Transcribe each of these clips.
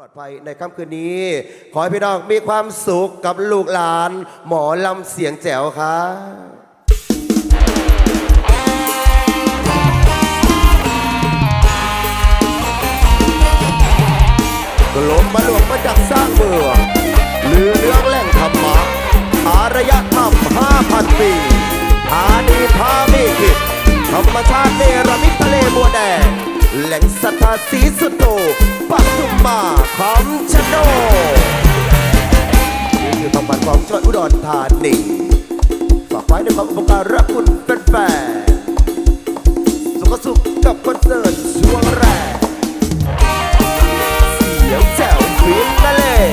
ปลอดภัยในค่ำคืนนี้ขอให้พี่น้องมีความสุขกับลูกหลานหมอลำเสียงแจ๋วครับกลมมาหลวงมาจากสร้างเมืองลือเรื่องแหล่งธรรมะอารยธรรม 5,000 ปีธานีพาเมขิตธรรมชาติเนรมิตทะเลบัวแดงแหล่งศรัทธาศรีสุโธปัทุมมาคำชะโนดนี่คือความฝันของจังหวัดอุดรธานีฝากไว้ในความอุปการะคุณเป็นแฟนสุขสุขกับคอนเสิร์ตช่วงแรกเสียงแจ๋วฟินนั่นเลย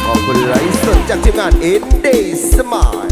ขอบคุณไลฟ์สดจากทีมงานอินดี้สมาย